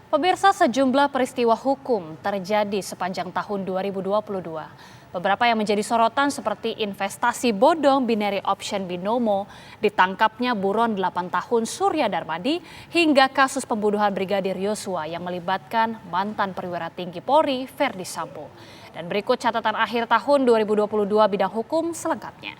Pemirsa, sejumlah peristiwa hukum terjadi sepanjang tahun 2022. Beberapa yang menjadi sorotan seperti investasi bodong binary option binomo, ditangkapnya buron 8 tahun Surya Darmadi, hingga kasus pembunuhan Brigadir Yosua yang melibatkan mantan perwira tinggi Polri Verdi Sambo. Dan berikut catatan akhir tahun 2022 bidang hukum selengkapnya.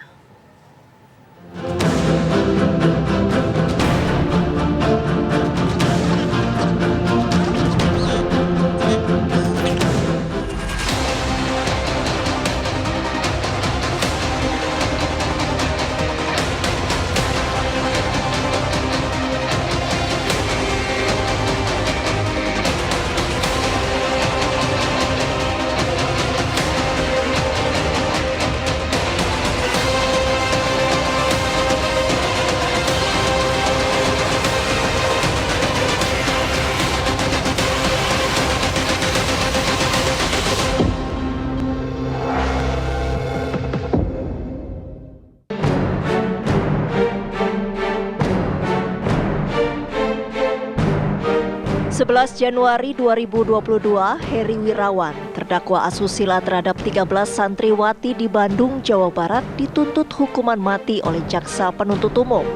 Januari 2022, Heri Wirawan, terdakwa asusila terhadap 13 santriwati di Bandung, Jawa Barat, dituntut hukuman mati oleh jaksa penuntut umum.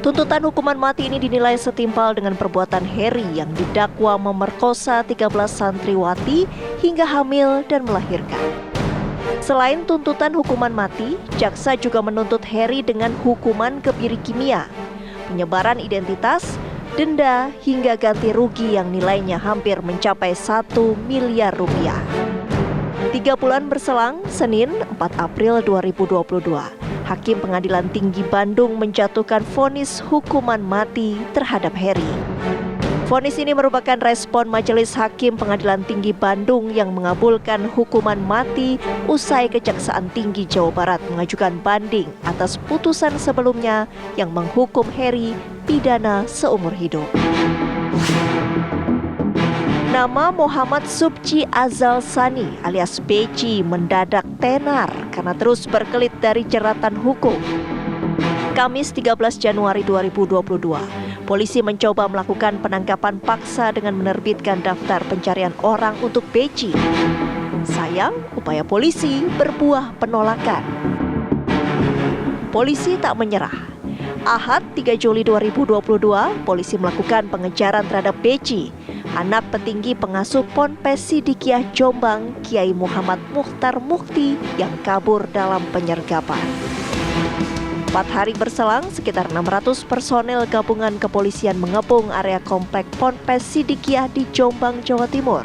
Tuntutan hukuman mati ini dinilai setimpal dengan perbuatan Heri yang didakwa memerkosa 13 santriwati hingga hamil dan melahirkan. Selain tuntutan hukuman mati, jaksa juga menuntut Heri dengan hukuman kebiri kimia, penyebaran identitas, denda hingga ganti rugi yang nilainya hampir mencapai 1 miliar rupiah. 3 bulan berselang, Senin 4 April 2022, Hakim Pengadilan Tinggi Bandung menjatuhkan vonis hukuman mati terhadap Heri. Vonis ini merupakan respon Majelis Hakim Pengadilan Tinggi Bandung yang mengabulkan hukuman mati usai Kejaksaan Tinggi Jawa Barat mengajukan banding atas putusan sebelumnya yang menghukum Heri pidana seumur hidup. Nama Muhammad Subci Azal Sani alias Beci mendadak tenar karena terus berkelit dari jeratan hukum. Kamis 13 Januari 2022, polisi mencoba melakukan penangkapan paksa dengan menerbitkan daftar pencarian orang untuk Beci. Sayang, upaya polisi berbuah penolakan. Polisi tak menyerah. Ahad 3 Juli 2022, polisi melakukan pengejaran terhadap Beci, anak petinggi pengasuh Ponpes Sidikiah Jombang, Kiai Muhammad Mukhtar Mukti yang kabur dalam penyergapan. 4 hari berselang, sekitar 600 personel gabungan kepolisian mengepung area komplek Ponpes Sidikiah di Jombang, Jawa Timur.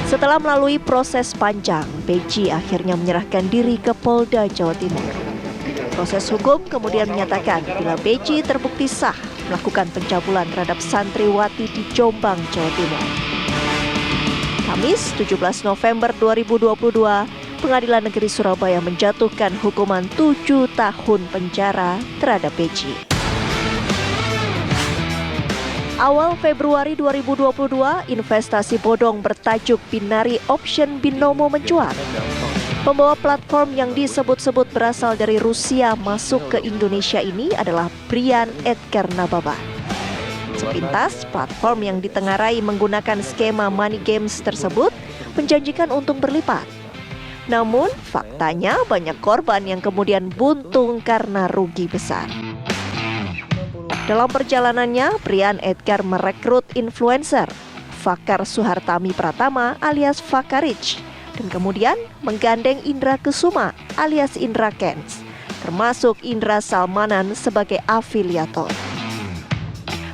Setelah melalui proses panjang, Beci akhirnya menyerahkan diri ke Polda Jawa Timur. Proses hukum kemudian menyatakan bila Beci terbukti sah melakukan pencabulan terhadap santriwati di Jombang, Jawa Timur. Kamis 17 November 2022, Pengadilan Negeri Surabaya menjatuhkan hukuman 7 tahun penjara terhadap Beci. Awal Februari 2022, investasi bodong bertajuk binary option binomo mencuat. Pembawa platform yang disebut-sebut berasal dari Rusia masuk ke Indonesia ini adalah Brian Edgar Nababan. Sepintas, platform yang ditengarai menggunakan skema money games tersebut menjanjikan untung berlipat. Namun, faktanya banyak korban yang kemudian buntung karena rugi besar. Dalam perjalanannya, Brian Edgar merekrut influencer Fakar Suhartami Pratama alias Fakarich, dan kemudian menggandeng Indra Kesuma alias Indra Kents, termasuk Indra Salmanan sebagai afiliator.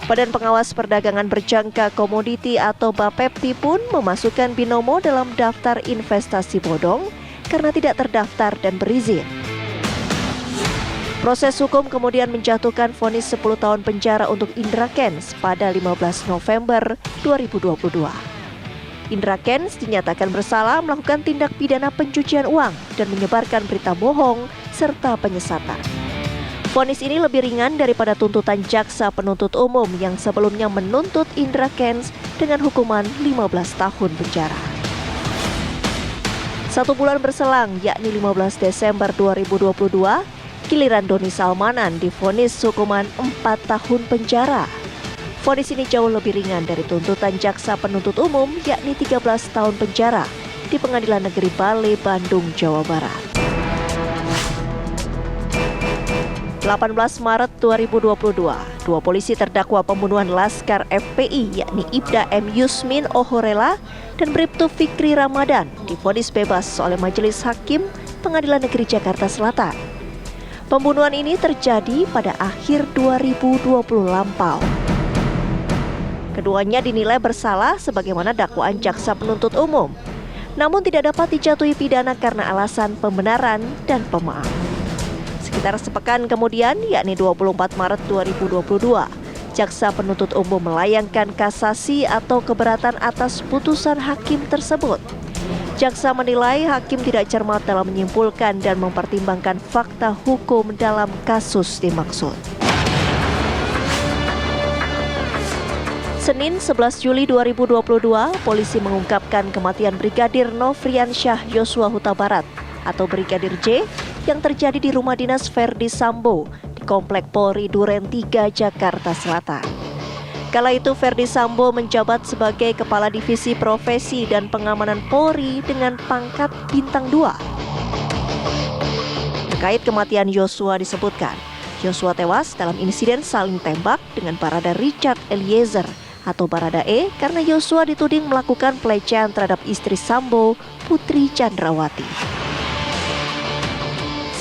Badan Pengawas Perdagangan Berjangka Komoditi atau Bapepti pun memasukkan binomo dalam daftar investasi bodong karena tidak terdaftar dan berizin. Proses hukum kemudian menjatuhkan vonis 10 tahun penjara untuk Indra Kents pada 15 November 2022. Indra Kents dinyatakan bersalah melakukan tindak pidana pencucian uang dan menyebarkan berita bohong serta penyesatan. Vonis ini lebih ringan daripada tuntutan jaksa penuntut umum yang sebelumnya menuntut Indra Kents dengan hukuman 15 tahun penjara. 1 bulan berselang, yakni 15 Desember 2022, giliran Doni Salmanan divonis hukuman 4 tahun penjara. Vonis ini jauh lebih ringan dari tuntutan jaksa penuntut umum, yakni 13 tahun penjara di Pengadilan Negeri Bale, Bandung, Jawa Barat. 18 Maret 2022, dua polisi terdakwa pembunuhan Laskar FPI yakni Ibda M. Yusmin Ohorela dan Bribtu Fikri Ramadan divonis bebas oleh Majelis Hakim Pengadilan Negeri Jakarta Selatan. Pembunuhan ini terjadi pada akhir 2020 lampau. Keduanya dinilai bersalah sebagaimana dakwaan jaksa penuntut umum, namun tidak dapat dijatuhi pidana karena alasan pembenaran dan pemaaf. Sekitar sepekan kemudian, yakni 24 Maret 2022, jaksa penuntut umum melayangkan kasasi atau keberatan atas putusan hakim tersebut. Jaksa menilai hakim tidak cermat dalam menyimpulkan dan mempertimbangkan fakta hukum dalam kasus dimaksud. Senin 11 Juli 2022, polisi mengungkapkan kematian Brigadir Nofriansyah Yosua Huta Barat atau Brigadir J yang terjadi di rumah dinas Verdi Sambo di Komplek Polri Duren 3, Jakarta Selatan. Kala itu Verdi Sambo menjabat sebagai Kepala Divisi Profesi dan Pengamanan Polri dengan pangkat Bintang 2. Terkait kematian Yosua disebutkan, Yosua tewas dalam insiden saling tembak dengan Barada Richard Eliezer atau Baradae karena Yosua dituding melakukan pelecehan terhadap istri Sambo, Putri Chandrawati.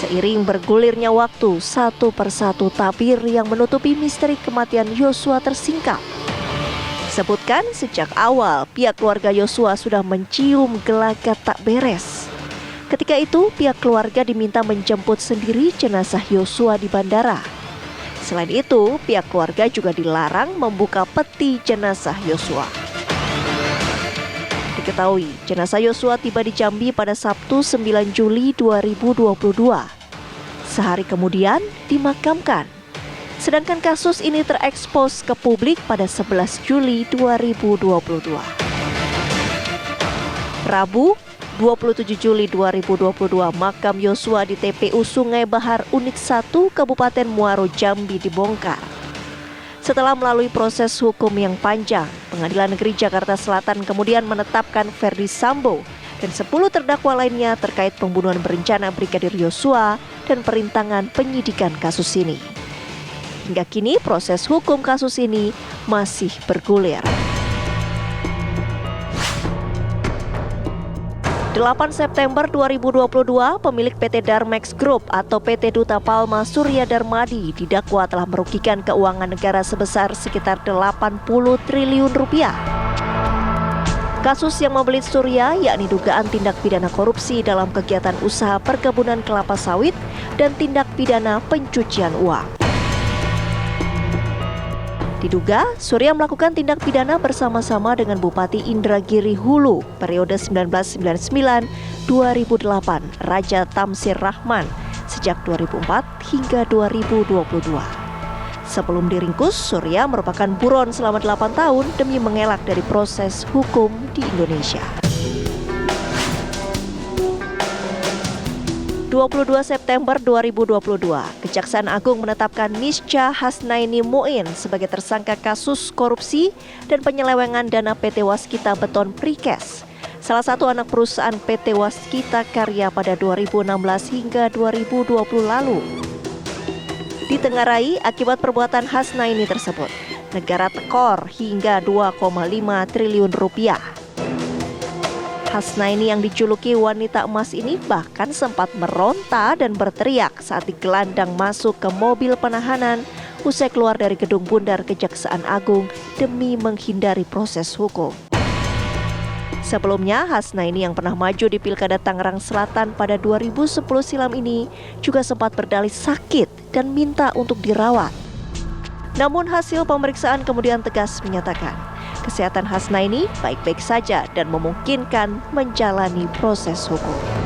Seiring bergulirnya waktu, satu persatu tabir yang menutupi misteri kematian Yosua tersingkap. Disebutkan sejak awal pihak keluarga Yosua sudah mencium gelagat tak beres. Ketika itu pihak keluarga diminta menjemput sendiri jenazah Yosua di bandara. Selain itu, pihak keluarga juga dilarang membuka peti jenazah Yosua. Diketahui, jenazah Yosua tiba di Jambi pada Sabtu 9 Juli 2022. Sehari kemudian dimakamkan. Sedangkan kasus ini terekspos ke publik pada 11 Juli 2022. Rabu, 27 Juli 2022, makam Yosua di TPU Sungai Bahar Unit 1 Kabupaten Muaro Jambi dibongkar. Setelah melalui proses hukum yang panjang, Pengadilan Negeri Jakarta Selatan kemudian menetapkan Verdi Sambo dan 10 terdakwa lainnya terkait pembunuhan berencana Brigadir Yosua dan perintangan penyidikan kasus ini. Hingga kini proses hukum kasus ini masih bergulir. 8 September 2022, pemilik PT Darmex Group atau PT Duta Palma Surya Darmadi didakwa telah merugikan keuangan negara sebesar sekitar 80 triliun rupiah. Kasus yang membelit Surya yakni dugaan tindak pidana korupsi dalam kegiatan usaha perkebunan kelapa sawit dan tindak pidana pencucian uang. Diduga, Surya melakukan tindak pidana bersama-sama dengan Bupati Indragiri Hulu periode 1999-2008, Raja Tamsir Rahman, sejak 2004 hingga 2022. Sebelum diringkus, Surya merupakan buron selama 8 tahun demi mengelak dari proses hukum di Indonesia. 22 September 2022, Kejaksaan Agung menetapkan Mischa Hasnaini Muin sebagai tersangka kasus korupsi dan penyelewengan dana PT Waskita Beton Precast, salah satu anak perusahaan PT Waskita Karya pada 2016 hingga 2020 lalu. Ditengarai akibat perbuatan Hasnaini tersebut, negara tekor hingga 2,5 triliun rupiah. Hasnaini yang dijuluki wanita emas ini bahkan sempat meronta dan berteriak saat digelandang masuk ke mobil penahanan usai keluar dari gedung bundar Kejaksaan Agung demi menghindari proses hukum. Sebelumnya, Hasnaini yang pernah maju di Pilkada Tangerang Selatan pada 2010 silam ini juga sempat berdalih sakit dan minta untuk dirawat. Namun hasil pemeriksaan kemudian tegas menyatakan kesehatan Hasnaini baik-baik saja dan memungkinkan menjalani proses hukum.